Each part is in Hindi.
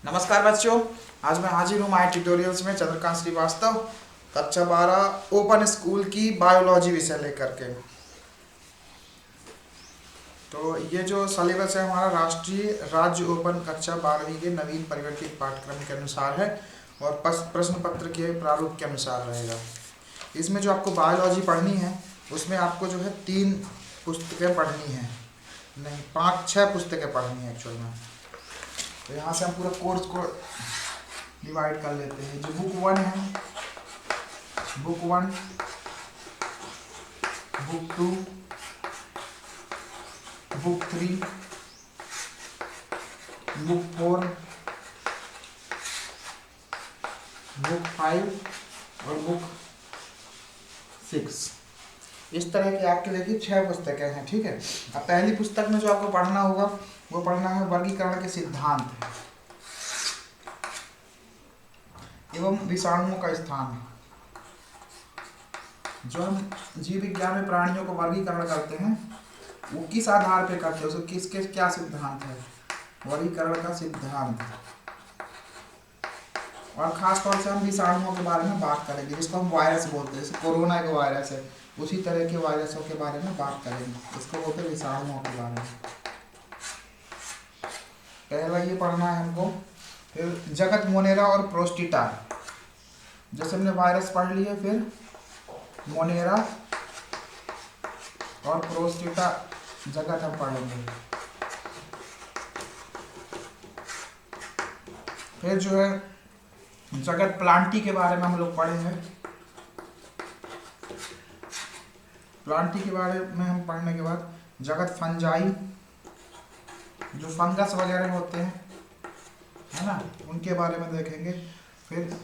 नमस्कार बच्चों, आज मैं हाजिर हूँ माय ट्यूटोरियल्स में चंद्रकांत श्रीवास्तव कक्षा 12 ओपन स्कूल की बायोलॉजी विषय लेकर के। तो ये जो सिलेबस है हमारा राष्ट्रीय राज्य ओपन कक्षा 12वीं के नवीन परिवर्तित पाठ्यक्रम के अनुसार है और प्रश्न पत्र के प्रारूप के अनुसार रहेगा। इसमें जो आपको बायोलॉजी पढ़नी है उसमें आपको जो है 3 पुस्तकें पढ़नी है, नहीं 5-6 पुस्तकें पढ़नी है एक्चुअल में। तो यहाँ से हम पूरा कोर्स को डिवाइड कर लेते हैं। जो बुक 1 है, book 1, book 2, book 3, book 4, book 5 और बुक 6। इस तरह की आपके देखिए 6 पुस्तकें हैं, ठीक है। अब पहली पुस्तक में जो आपको पढ़ना होगा वो पढ़ना है वर्गीकरण के सिद्धांत एवं विषाणुओं का स्थान। जो हम जीव विज्ञान में प्राणियों को वर्गीकरण करते हैं वो किस आधार पे करते हैं, उसको किसके क्या सिद्धांत है, वर्गीकरण का सिद्धांत। और खास तौर से हम विषाणुओं के बारे में बात करेंगे, जिसको हम वायरस बोलते हैं। जैसे कोरोना एक वायरस है, उसी तरह के वायरसों के बारे में बात करेंगे, इसको बोलते हैं विषाणुओं के बारे में। पहला ये पढ़ना है हमको। फिर जगत मोनेरा और प्रोस्टिटा, जैसे हमने वायरस पढ़ लिए, फिर मोनेरा और प्रोस्टिटा जगत हम पढ़ेंगे। फिर जो है जगत प्लांटी के बारे में हम लोग पढ़ेंगे। प्लांटी के बारे में हम पढ़ने के बाद जगत फंजाई, जो फंगस वगैरह होते हैं, है ना, उनके बारे में देखेंगे। फिर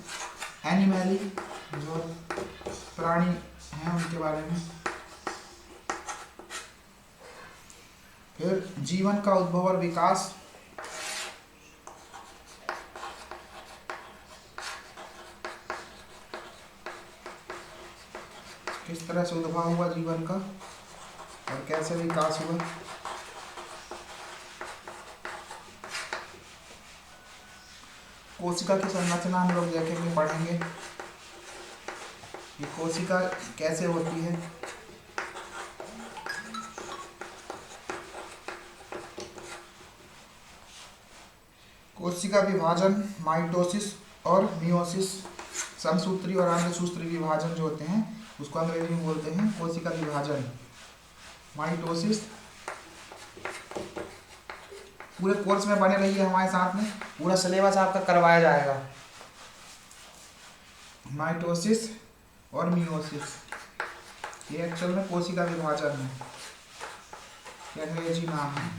एनिमली, जो प्राणी हैं उनके बारे में। फिर जीवन का उद्भव और विकास, किस तरह से उद्भव हुआ जीवन का और कैसे विकास हुआ। कोशिका की संरचना हम लोग देखेंगे, पढ़ेंगे कि कोशिका कैसे होती है। कोशिका विभाजन, माइटोसिस और मियोसिस, समसूत्री और अंडसूत्री विभाजन जो होते हैं उसको अंग्रेजी में बोलते हैं कोशिका विभाजन, माइटोसिस। पूरे कोर्स में बने रहिए हमारे साथ में, पूरा सिलेबस आपका करवाया जाएगा। माइटोसिस और मियोसिस, ये एक्चुअल में कोशिका विभाजन है, ये अंग्रेजी नाम है।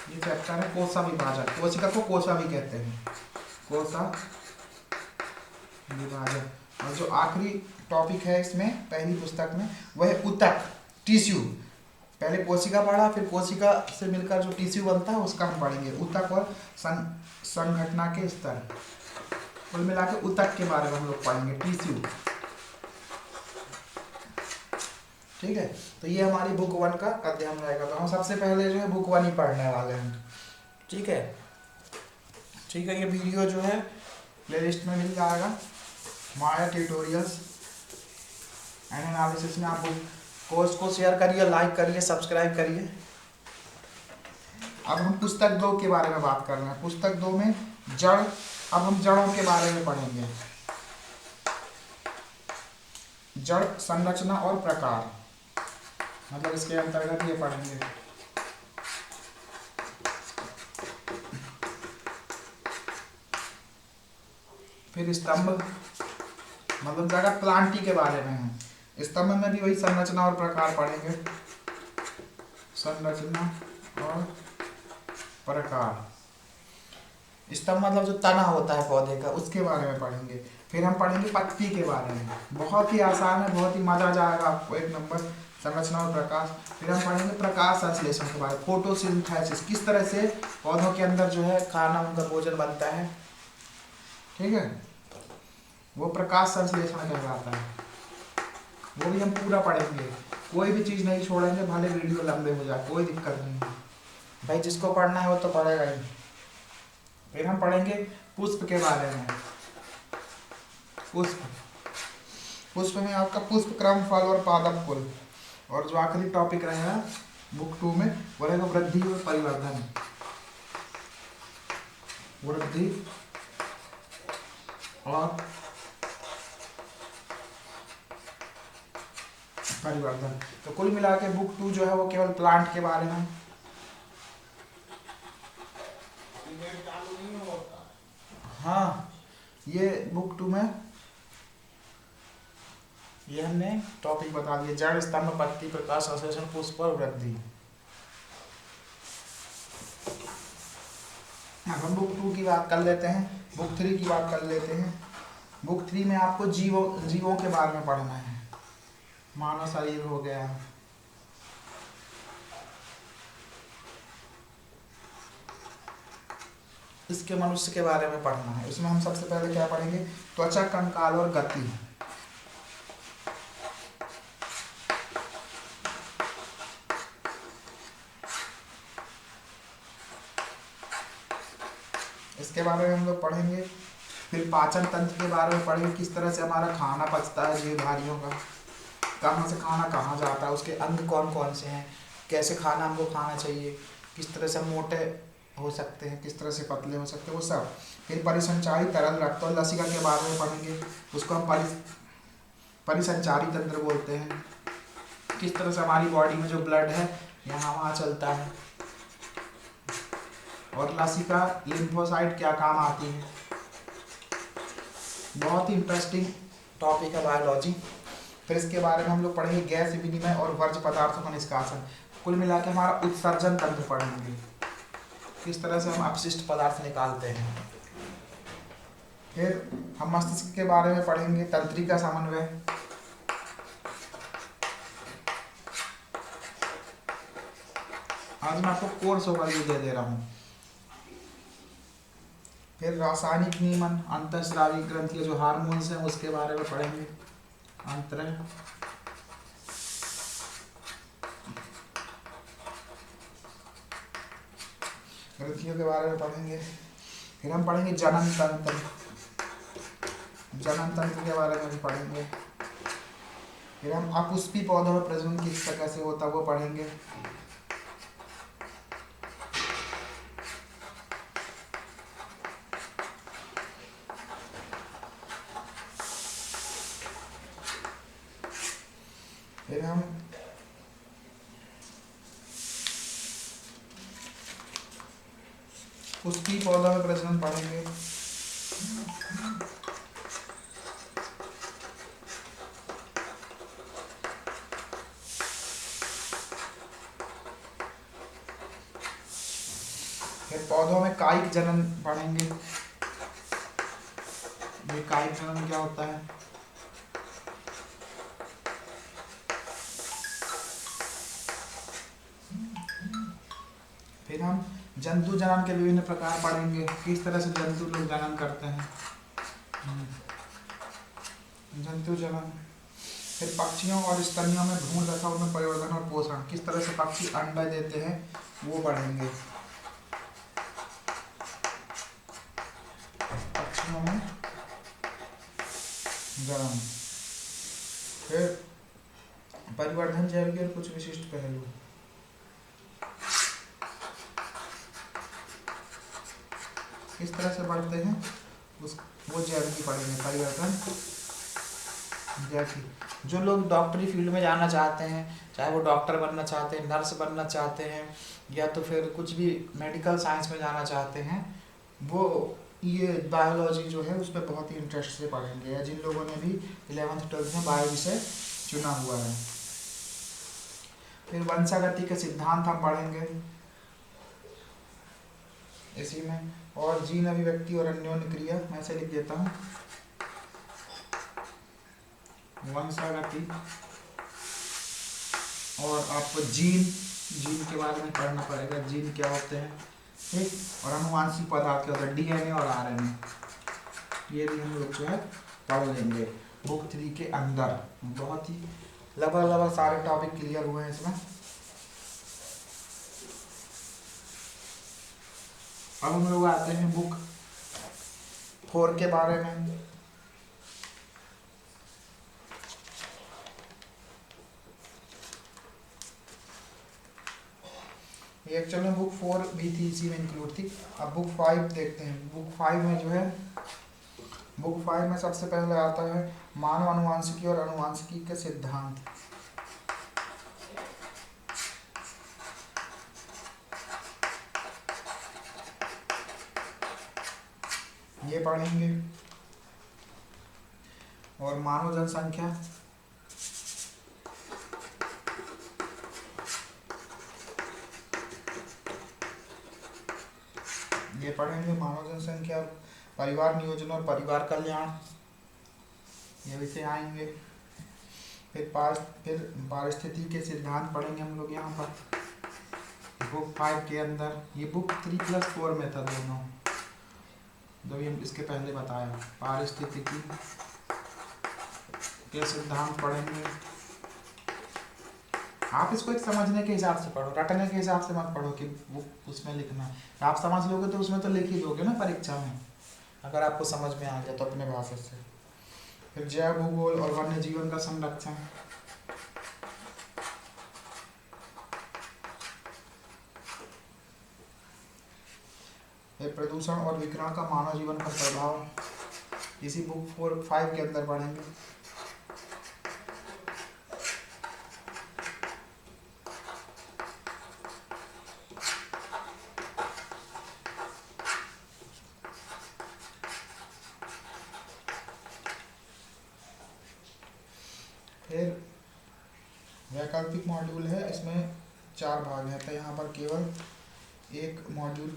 ये चैप्टर है कोशिका विभाजन। कोशिका को कोशा भी कहते हैं, कोशा विभाजन। और जो आखिरी टॉपिक है इसमें पहली पुस्तक में वह है ऊतक, टिश्यू। पहले कोशिका पढ़ा, फिर कोशिका से मिलकर जो टिश्यू बनता है उसका हम पढ़ेंगे, ऊतक और संघटना के स्तर। कुल मिला के ऊतक के बारे में हम लोग पढ़ेंगे, टिश्यू, ठीक है। तो ये हमारी बुक 1 का अध्ययन रहेगा। तो हम सबसे पहले जो है बुक 1 ही पढ़ने वाले हैं, ठीक है। ठीक है, ये वीडियो जो है प्लेलिस्ट में मिल जाएगा, माया ट्यूटोरियल्स एंड एनालिसिस में। आप कोर्स को शेयर करिए, लाइक करिए, सब्सक्राइब करिए। अब हम पुस्तक 2 के बारे में बात कर रहे हैं। पुस्तक 2 में जड़, अब हम जड़ों के बारे में पढ़ेंगे, जड़ संरचना और प्रकार, मतलब इसके अंतर्गत ये पढ़ेंगे। फिर स्तंभ, मतलब जगत प्लांटी के बारे में है। स्तंभ में भी वही संरचना और प्रकार पढ़ेंगे, संरचना और प्रकार। स्तंभ मतलब जो तना होता है पौधे का, उसके बारे में पढ़ेंगे। फिर हम पढ़ेंगे पत्ती के बारे में, बहुत ही आसान है, बहुत ही मजा जाएगा आपको, 1 नंबर, संरचना और प्रकाश। फिर हम पढ़ेंगे प्रकाश संश्लेषण के बारे में, फोटोसिंथेसिस, किस तरह से पौधों के अंदर जो है खाना, उनका भोजन बनता है, ठीक है, वो प्रकाश संश्लेषण कहलाता है। वो भी हम पूरा पढ़ेंगे, कोई भी चीज़ नहीं छोड़ेंगे, भले वीडियो लंबे हो जाए, कोई दिक्कत नहीं है। भाई जिसको पढ़ना है वो तो पढ़ेगा ही। फिर हम पढ़ेंगे पुष्प के बारे में। पुष्प, पुष्प में आपका पुष्प, क्रम, फल और पादप कुल। और जो आखिरी टॉपिक रहेगा बुक 2 में वो रहेगा वृद्धि और परिवर्धन। वृद्धि और परिवर्धन। तो कुल मिला के बुक 2 जो है वो केवल प्लांट के बारे में। हाँ, ये बुक 2 में ये हमने टॉपिक बता दिए, जड़, स्तंभ, पत्ती, प्रकाश, संश्लेषण, पुष्प और वृद्धि। अब हम बुक 2 की बात कर लेते हैं, बुक 3 की बात कर लेते हैं। बुक 3 में आपको जीवों के बारे में पढ़ना है। मानव शरीर हो गया, इसके मनुष्य के बारे में पढ़ना है। इसमें हम सबसे पहले क्या पढ़ेंगे, त्वचा, कंकाल और गति। इसके बारे में हम लोग पढ़ेंगे। फिर पाचन तंत्र के बारे में पढ़ेंगे, किस तरह से हमारा खाना पचता है जीवधारियों का, कहाँ से खाना कहाँ जाता है, उसके अंग कौन कौन से हैं, कैसे खाना हमको खाना चाहिए, किस तरह से हम मोटे हो सकते हैं, किस तरह से पतले हो सकते हैं, वो सब। फिर परिसंचारी तरल रक्त और लसिका के बारे में पढ़ेंगे, उसको हम परिसंचारी तंत्र बोलते हैं। किस तरह से हमारी बॉडी में जो ब्लड है यहाँ वहाँ चलता है। और लसिका, लिम्फोसाइट क्या काम आती है। बहुत ही इंटरेस्टिंग टॉपिक है बायोलॉजी। फिर इसके बारे में हम लोग पढ़ेंगे गैस विनिमय और वर्ज्य पदार्थों का निष्कासन। कुल मिला के हमारा उत्सर्जन तंत्र पढ़ेंगे, किस तरह से हम अपशिष्ट पदार्थ निकालते हैं। फिर हम मस्तिष्क के बारे में पढ़ेंगे, तंत्रिका समन्वय। आज मैं आपको कोर्स ओवरव्यू दे रहा हूँ। फिर रासायनिक नियमन, अंतःस्रावी ग्रंथि जो हार्मोन्स हैं उसके बारे में पढ़ेंगे। अंतरंग, ग्रंथियों के बारे में पढ़ेंगे। फिर हम पढ़ेंगे जनन तंत्र, जनन तंत्र के बारे में भी पढ़ेंगे। फिर हम अपुष्पी पौधों में प्रजनन किस तरह से होता है वो पढ़ेंगे। फिर हम पुष्पी पौधों में प्रजनन पढ़ेंगे। फिर पौधों में कायिक जनन पढ़ेंगे। ये कायिक जनन क्या होता है। फिर हम जंतु जनन के विभिन्न प्रकार पढ़ेंगे, किस तरह से जंतु लोग जनन करते हैं, जंतु जनन। फिर पक्षियों और स्तनियों में भ्रूण दशा में परिवर्तन और पोषण, किस तरह से पक्षी अंडा देते हैं वो पढ़ेंगे। पक्षियों में जनन। फिर परिवर्धन, जैविक और कुछ विशिष्ट पहलू। किस तरह से बढ़ते हैं वो जैविक पढ़ेंगे। परिवर्तन जैविक। जो लोग डॉक्टरी फील्ड में जाना चाहते हैं, चाहे वो डॉक्टर बनना चाहते हैं, नर्स बनना चाहते हैं, या तो फिर कुछ भी मेडिकल साइंस में जाना चाहते हैं, वो ये बायोलॉजी जो है उस पर बहुत ही इंटरेस्ट से पढ़ेंगे। या जिन लोगों ने भी 11th 12th में बायो विषय चुना हुआ है। फिर वंशागति के सिद्धांत हम पढ़ेंगे इसी में। और जीन अभिव्यक्ति और अन्योन्य क्रिया, मैं ऐसे लिख देता हूँ, वंशागति और आपको जीन के बारे में पढ़ना पड़ेगा, जीन क्या होते हैं, ठीक। और अनुवांशिक पदार्थ क्या होता है, डीएनए और आरएनए। ये भी हम लोग जो है पढ़ लेंगे बुक 3 के अंदर। बहुत ही लगभग सारे टॉपिक क्लियर हुए हैं इसमें। अब हम लोग आते हैं बुक 4 के बारे में। ये एक्चुअल में बुक 4 भी थी, इसी में इंक्लूड थी। अब बुक 5 देखते हैं। बुक 5 में जो है, बुक 5 में सबसे पहले आता है मानव अनुवांशिकी और अनुवांशिकी के सिद्धांत। ये पढ़ेंगे। और मानव जनसंख्या, ये पढ़ेंगे। मानव जनसंख्या, परिवार नियोजन और परिवार कल्याण, ये विषय आएंगे। फिर पारिस्थितिकी के सिद्धांत पढ़ेंगे हम लोग यहाँ पर बुक 5 के अंदर। ये बुक 3+4 में था दोनों, जो भी हम इसके पहले बताया। पारिस्थितिकी के सिद्धांत पढ़ेंगे। आप इसको एक समझने के हिसाब से पढ़ो, रटने के हिसाब से मत पढ़ो कि वो उसमें लिखना है। आप समझ लोगे तो उसमें तो लिख ही दोगे ना परीक्षा में, अगर आपको समझ में आ गया तो अपने भाषा से। फिर जैव भूगोल और वन्य जीवन का संरक्षण, फिर प्रदूषण और विकिरण का मानव जीवन पर प्रभाव, इसी बुक 4-5 के अंदर पढ़ेंगे। फिर वैकल्पिक मॉड्यूल है, इसमें 4 भाग हैं, तो यहाँ पर केवल एक मॉड्यूल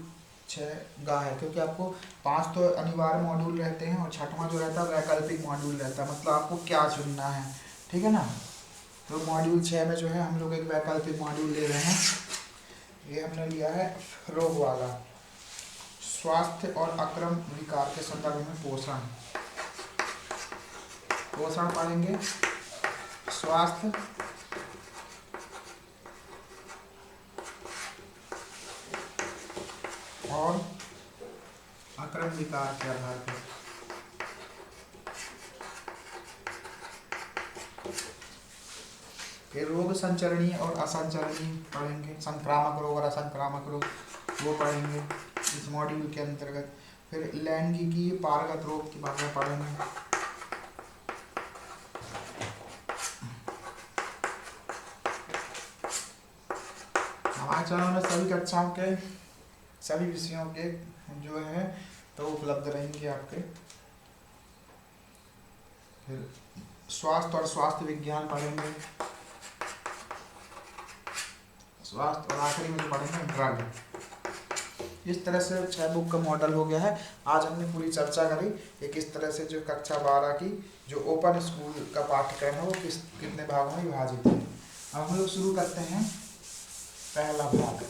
6 है, क्योंकि आपको 5 तो अनिवार्य मॉड्यूल रहते हैं और 6वां जो रहता है वैकल्पिक मॉड्यूल रहता है, मतलब आपको क्या चुनना है, ठीक है ना। तो मॉड्यूल 6 में जो है हम लोग एक वैकल्पिक मॉड्यूल ले रहे हैं। ये हमने लिया है रोग वाला, स्वास्थ्य और अक्रम विकार के संदर्भ में पोषण। पोषण पढ़ेंगे, स्वास्थ्य और अक्रम विकार के आधार पर। फिर रोग संचरणीय और असंचरणीय पढ़ेंगे, संक्रामक रोग और असंक्रामक रोग वो पढ़ेंगे इस मॉड्यूल के अंतर्गत। फिर लैंगिकी पारगत रोग के बारे में पढ़ेंगे। हमारे चैनल में सभी कक्षाओं के सभी विषयों के जो है तो उपलब्ध रहेंगे आपके। फिर स्वास्थ्य और स्वास्थ्य विज्ञान पढ़ेंगे, स्वास्थ्य, और आखिरी में जो पढ़ेंगे ड्रग। इस तरह से 6 बुक का मॉडल हो गया है। आज हमने पूरी चर्चा करी कि किस तरह से जो कक्षा 12 की जो ओपन स्कूल का पाठ्यक्रम है वो कितने भागों में विभाजित है। अब हम लोग शुरू करते हैं पहला भाग।